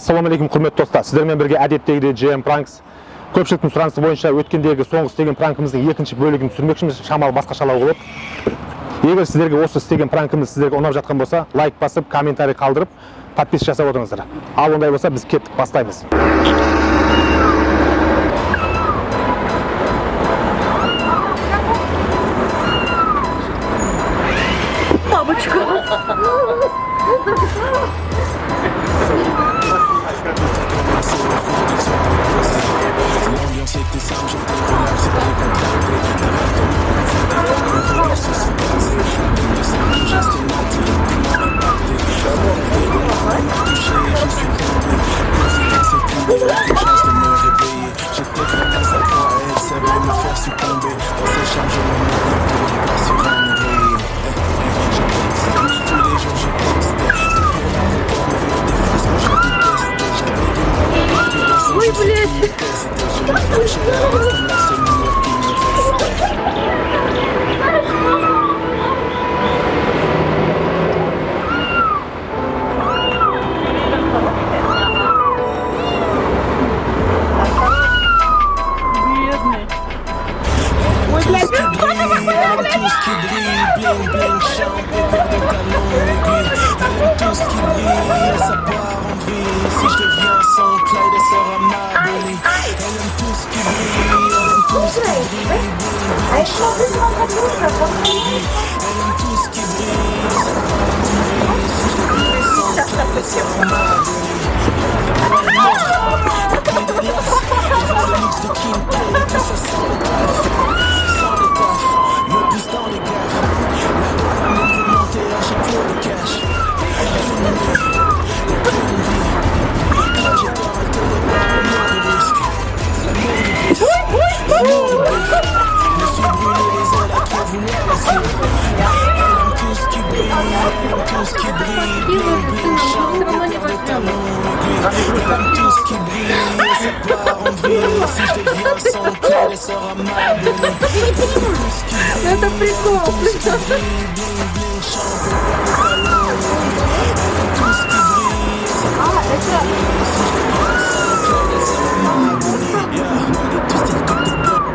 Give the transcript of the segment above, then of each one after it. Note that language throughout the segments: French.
Ассаламу алейкум, құрметті достар. Сіздермен бірге әдеттегідей GM Pranks. Көпшіліктің сұранысы бойынша өткендегі соңғы істеген пранкымыздың екінші бөлігін түсірмекшіміз, шамалы басқашалау болады. Егер сіздерге осы істеген пранкымыз сіздерге ұнап жатқан болса, лайк басып, комментарий қалдырып, подпис жасап отырыңыздар. Ал ондай болса, біз кеттік, бастаймыз. Бабочка. L'ambiance était simple, j'étais relax, c'était contracté. Controversé, c'est passé. Le simple geste natif, m'a impacté. Touché, je suis tombé. Conséquence est foulée, aucune chance de me réveiller. J'étais prêt à sa croix et elle savait me faire succomber. Dans ses charmes, je me noyais pour une place sur un oreiller. Je textais, tous les jours je textais. Pour la réponse, mais des phrases que je détestais. J'avais du mal à partir de son Ой, je sais блядь. qui me testait. Je m'attachais à elle comme la seule lumière qui me restait. Бедный. Ой, блядь, Elle aime tout ce qui brille, bling bling, champ, pépère de talons aiguilles. Elle aime tout ce qui brille, et ça part en vrille. Si je deviens son Clyde, elle sera ma Bonnie. Elle aime tout ce qui brille, elle aime tout ce qui brille, bling bling, champ, pépère de talons aiguilles. Elle aime tout ce qui brille, et ça part en vrille. Si je deviens son Clyde, elle sera ma Bonnie. Plein de glace, devant le mix de King Kong, tout ça sans le taf. Sans le taf, me pousse dans les gaffes. La dopamine veut monter à chaque fois de cash. Trajectoire altérée par l'amour de risque. L'amour du risque. L'amour du risque. Me suis brûlé les ailes à trop vouloir la suivre. Elle aime tout ce qui brille, elle aime tout ce qui brille. Bling bling, champ, pépère de talons aiguilles. Elle aime tout ce qui brille, et ça part en vrille. Si je deviens son Clyde, elle sera ma Bonnie. Tout ce qui brille, это прикол. tout ce qui brille, bling bling, champ, pépère de talons aiguilles. Elle aime tout ce qui brille, et ça part en vrille. Si je deviens son Clyde, elle sera ma Bonnie. Yeah, loin de tout ce que t'es bon.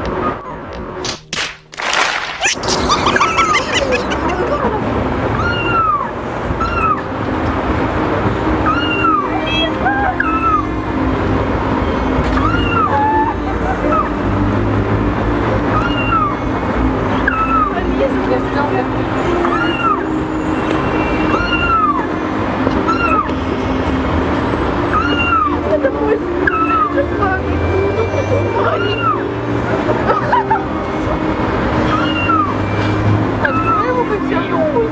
Это мой Открой его потянуть,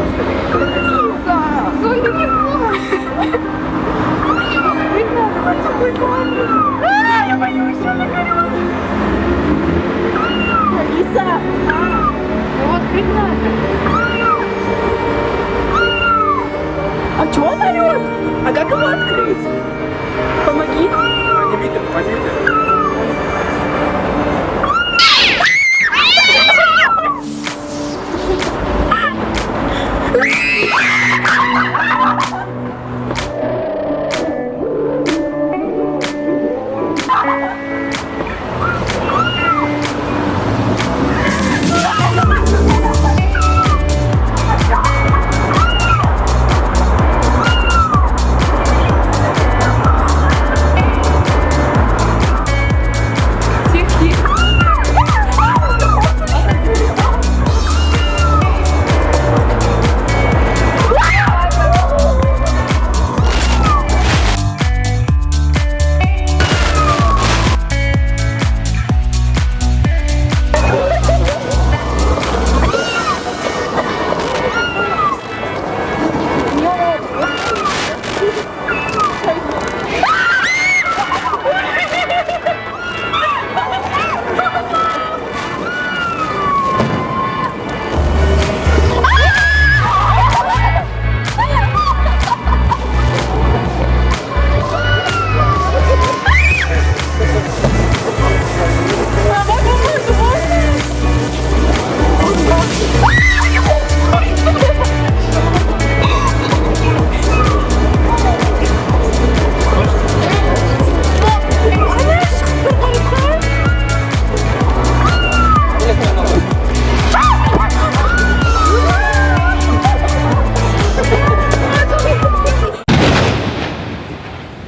Лиза, Соня, не можешь. Видно, такой главный. Я боюсь, он нагорел. Лиза, вот видно. А чё он орёт? А как его открыть? Помоги. Они видят,